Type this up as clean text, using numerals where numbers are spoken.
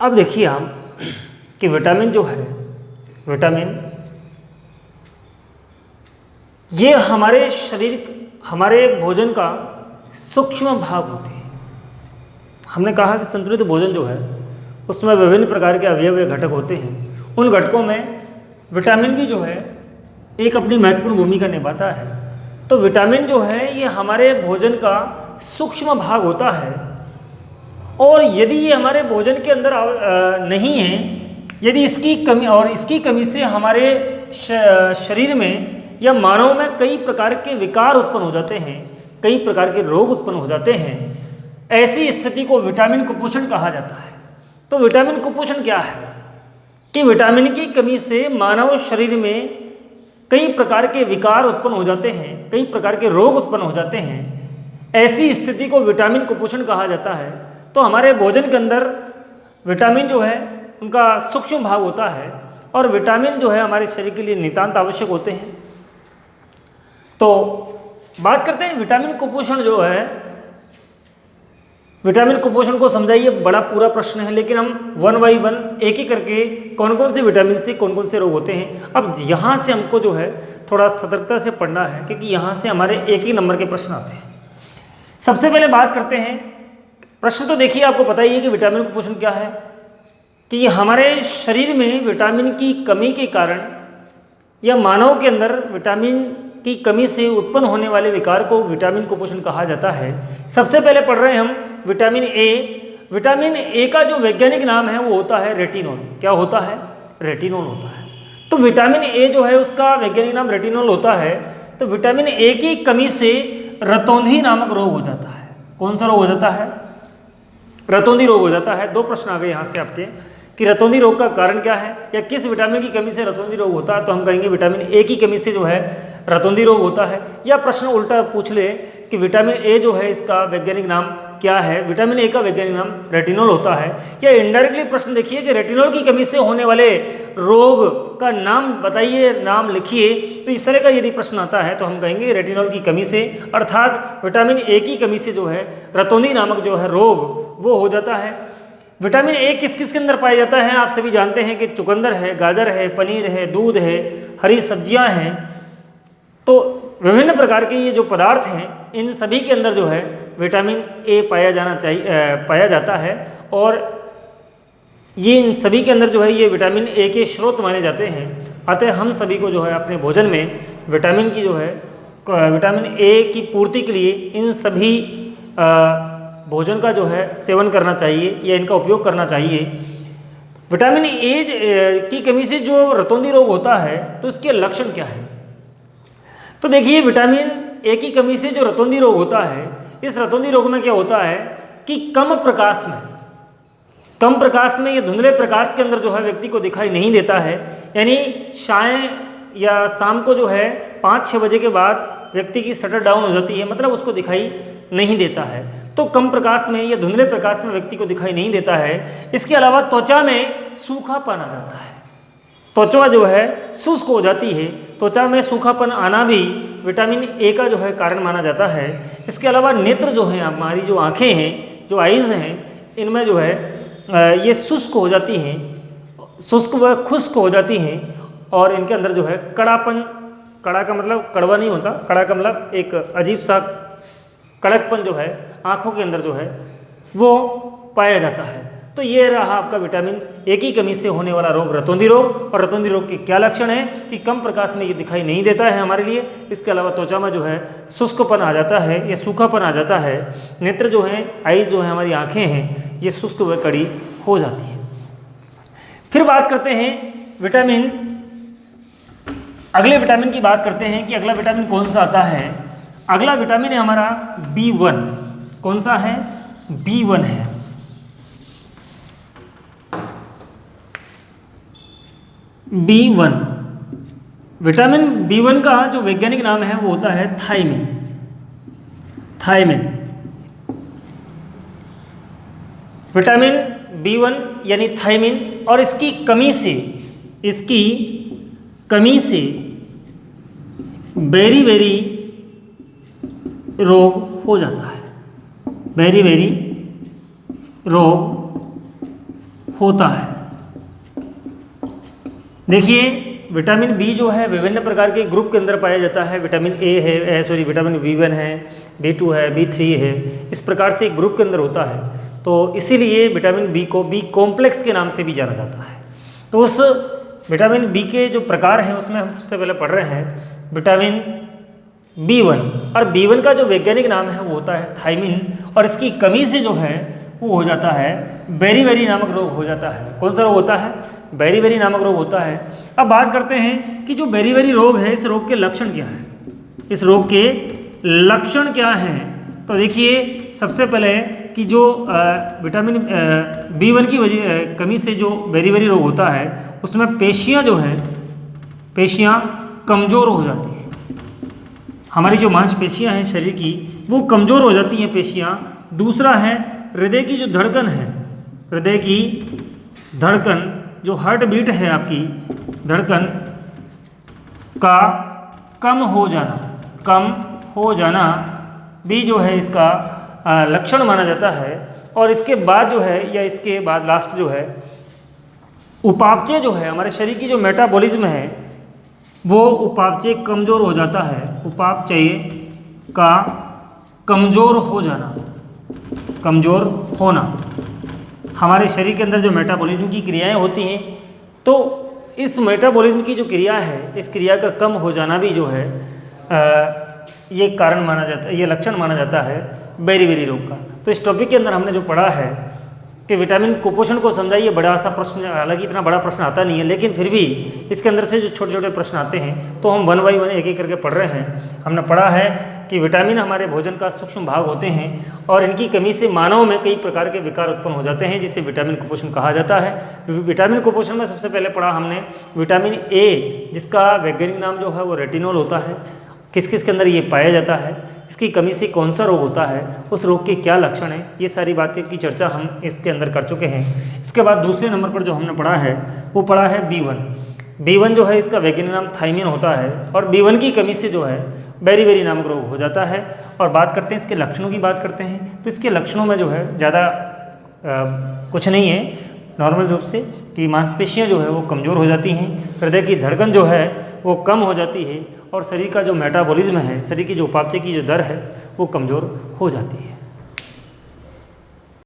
अब देखिए हम कि विटामिन जो है, विटामिन ये हमारे शरीर, हमारे भोजन का सूक्ष्म भाग होते हैं। हमने कहा कि संतुलित भोजन जो है उसमें विभिन्न प्रकार के अवयव घटक होते हैं। उन घटकों में विटामिन भी जो है एक अपनी महत्वपूर्ण भूमिका निभाता है। तो विटामिन जो है ये हमारे भोजन का सूक्ष्म भाग होता है, और यदि ये हमारे भोजन के अंदर नहीं है, यदि इसकी कमी से हमारे शरीर में या मानव में कई प्रकार के विकार उत्पन्न हो जाते हैं, कई प्रकार के रोग उत्पन्न हो जाते हैं। ऐसी स्थिति को विटामिन कुपोषण कहा जाता है। तो विटामिन कुपोषण क्या है कि विटामिन की कमी से मानव शरीर में कई प्रकार के विकार उत्पन्न हो जाते हैं, कई प्रकार के रोग उत्पन्न हो जाते हैं। ऐसी स्थिति को विटामिन कुपोषण कहा जाता है। तो हमारे भोजन के अंदर विटामिन जो है उनका सूक्ष्म भाग होता है, और विटामिन जो है हमारे शरीर के लिए नितांत आवश्यक होते हैं। तो बात करते हैं विटामिन कुपोषण जो है, विटामिन कुपोषण को समझाइए, बड़ा पूरा प्रश्न है, लेकिन हम वन बाई वन एक ही करके कौन कौन से विटामिन से कौन कौन से रोग होते हैं। अब यहाँ से हमको जो है थोड़ा सतर्कता से पढ़ना है, क्योंकि यहाँ से हमारे एक ही नंबर के प्रश्न आते हैं। सबसे पहले बात करते हैं, प्रश्न तो देखिए आपको पता ही है कि विटामिन कुपोषण क्या है, कि हमारे शरीर में विटामिन की कमी के कारण या मानव के अंदर विटामिन की कमी से उत्पन्न होने वाले विकार को विटामिन कुपोषण कहा जाता है। सबसे पहले पढ़ रहे हैं हम विटामिन ए। विटामिन ए का जो वैज्ञानिक नाम है वो होता है रेटिनॉल। क्या होता है? रेटिनॉल होता है। तो विटामिन ए जो है उसका वैज्ञानिक नाम रेटिनॉल होता है। तो विटामिन ए की कमी से रतौंधी नामक रोग हो जाता है। कौन सा रोग हो जाता है? रतौंधी रोग हो जाता है। दो प्रश्न आ गए यहाँ से आपके कि रतौंधी रोग का कारण क्या है, या किस विटामिन की कमी से रतौंधी रोग होता है। तो हम कहेंगे विटामिन ए की कमी से जो है रतौंधी रोग होता है। या प्रश्न उल्टा पूछ ले कि विटामिन ए जो है इसका वैज्ञानिक नाम क्या है। विटामिन ए का वैज्ञानिक नाम रेटिनॉल होता है। या इनडायरेक्टली प्रश्न देखिए कि रेटिनॉल की कमी से होने वाले रोग का नाम बताइए, नाम लिखिए। तो इस तरह का यदि प्रश्न आता है तो हम कहेंगे रेटिनॉल की कमी से, अर्थात विटामिन ए की कमी से जो है रतौंधी नामक जो है रोग वो हो जाता है। विटामिन ए किस किस के अंदर पाया जाता है? आप सभी जानते हैं कि चुकंदर है, गाजर है, पनीर है, दूध है, हरी सब्जियां हैं। तो विभिन्न प्रकार के ये जो पदार्थ हैं इन सभी के अंदर जो है विटामिन ए पाया जाता है, और ये इन सभी के अंदर जो है ये विटामिन ए के स्रोत माने जाते हैं। अतः हम सभी को जो है अपने भोजन में विटामिन की जो है विटामिन ए की पूर्ति के लिए इन सभी भोजन का जो है सेवन करना चाहिए या इनका उपयोग करना चाहिए। विटामिन ए की कमी से जो रतौंधी रोग होता है तो इसके लक्षण क्या है? तो देखिए विटामिन ए की कमी से जो रतौंधी रोग होता है, इस रतौंधी रोग में क्या होता है कि कम प्रकाश में या धुंधले प्रकाश के अंदर जो है व्यक्ति को दिखाई नहीं देता है। यानी साय या शाम को जो है 5-6 बजे के बाद व्यक्ति की शटर डाउन हो जाती है, मतलब उसको दिखाई नहीं देता है। तो कम प्रकाश में या धुंधले प्रकाश में व्यक्ति को दिखाई नहीं देता है। इसके अलावा त्वचा में सूखापन आ जाता है, त्वचा जो है शुष्क हो जाती है। त्वचा में सूखापन आना भी विटामिन ए का जो है कारण माना जाता है। इसके अलावा नेत्र जो है, हमारी जो आँखें हैं, जो आइज़ हैं, इनमें जो है ये शुष्क हो जाती हैं, शुष्क व खुश्क हो जाती हैं, और इनके अंदर जो है कड़ापन, कड़ा का मतलब कड़वा नहीं होता, कड़ा का मतलब एक अजीब सा कड़कपन जो है आँखों के अंदर जो है वो पाया जाता है। तो ये रहा आपका विटामिन ए की कमी से होने वाला रोग रतौंधी रोग। और रतौंधी रोग के क्या लक्षण है कि कम प्रकाश में ये दिखाई नहीं देता है हमारे लिए। इसके अलावा त्वचा में जो है शुष्कपन आ जाता है या सूखापन आ जाता है। नेत्र जो है, आइज़ जो है, हमारी आँखें हैं, ये शुष्क व कड़ी हो जाती है। फिर बात करते हैं अगले विटामिन की बात करते हैं कि अगला विटामिन कौन सा आता है। अगला विटामिन है हमारा B1। कौन सा है? B1 है। B1, विटामिन B1 का जो वैज्ञानिक नाम है वो होता है थायमिन। विटामिन B1 यानी थायमिन, और इसकी कमी से बेरी रोग हो जाता है। बेरी रोग होता है। देखिए विटामिन बी जो है विभिन्न प्रकार के ग्रुप के अंदर पाया जाता है। विटामिन ए है, विटामिन B1 है, B2 है, B3 है, इस प्रकार से एक ग्रुप के अंदर होता है। तो इसीलिए विटामिन बी को बी कॉम्प्लेक्स के नाम से भी जाना जाता है। तो उस विटामिन बी के जो प्रकार हैं उसमें हम सबसे पहले पढ़ रहे हैं विटामिन B1, और B1 का जो वैज्ञानिक नाम है वो होता है थायमिन, और इसकी कमी से जो है वो हो जाता है बेरी नामक रोग हो जाता है। कौन सा रोग होता है? बेरी नामक रोग होता है। अब बात करते हैं कि जो बेरी रोग है इस रोग के लक्षण क्या हैं, इस रोग के लक्षण क्या हैं। तो देखिए सबसे पहले कि जो विटामिन B1 की वजह कमी से जो बेरी रोग होता है उसमें पेशियां जो हैं, पेशियां कमज़ोर हो जाती हैं। हमारी जो मांसपेशियां हैं शरीर की वो कमज़ोर हो जाती हैं पेशियां। दूसरा है हृदय की जो धड़कन है, हृदय की धड़कन जो हार्ट बीट है आपकी धड़कन का कम हो जाना भी जो है इसका लक्षण माना जाता है। और इसके बाद जो है या इसके बाद लास्ट जो है उपापचय जो है, हमारे शरीर की जो मेटाबॉलिज्म है वो उपापचय कमज़ोर हो जाता है। उपापचय का कमज़ोर होना, हमारे शरीर के अंदर जो मेटाबॉलिज्म की क्रियाएं होती हैं तो इस मेटाबॉलिज्म की जो क्रिया है इस क्रिया का कम हो जाना भी जो है ये कारण माना जाता है, ये लक्षण माना जाता है बेरी रोग का। तो इस टॉपिक के अंदर हमने जो पढ़ा है कि विटामिन कुपोषण को समझाइए, बड़ा सा प्रश्न, हालांकि इतना बड़ा प्रश्न आता नहीं है लेकिन फिर भी इसके अंदर से जो छोटे छोटे प्रश्न आते हैं तो हम 1 बाय 1 एक करके पढ़ रहे हैं। हमने पढ़ा है कि विटामिन हमारे भोजन का सूक्ष्म भाग होते हैं और इनकी कमी से मानव में कई प्रकार के विकार उत्पन्न हो जाते हैं जिसे विटामिन कुपोषण कहा जाता है। विटामिन कुपोषण में सबसे पहले पढ़ा हमने विटामिन ए, जिसका वैज्ञानिक नाम जो है वो रेटिनॉल होता है। किस किस के अंदर ये पाया जाता है, इसकी कमी से कौन सा रोग होता है, उस रोग के क्या लक्षण हैं, ये सारी बातें की चर्चा हम इसके अंदर कर चुके हैं। इसके बाद दूसरे नंबर पर जो हमने पढ़ा है वो पढ़ा है B1 जो है इसका वैज्ञानिक नाम थायमिन होता है और B1 की कमी से जो है बेरी नामक रोग हो जाता है। और बात करते हैं इसके लक्षणों की बात करते हैं तो इसके लक्षणों में जो है ज़्यादा कुछ नहीं है, नॉर्मल रूप से कि मांसपेशियां जो है वो कमज़ोर हो जाती हैं, हृदय की धड़कन जो है वो कम हो जाती है और शरीर का जो मेटाबॉलिज्म है, शरीर की जो उपापचय की जो दर है वो कमज़ोर हो जाती है।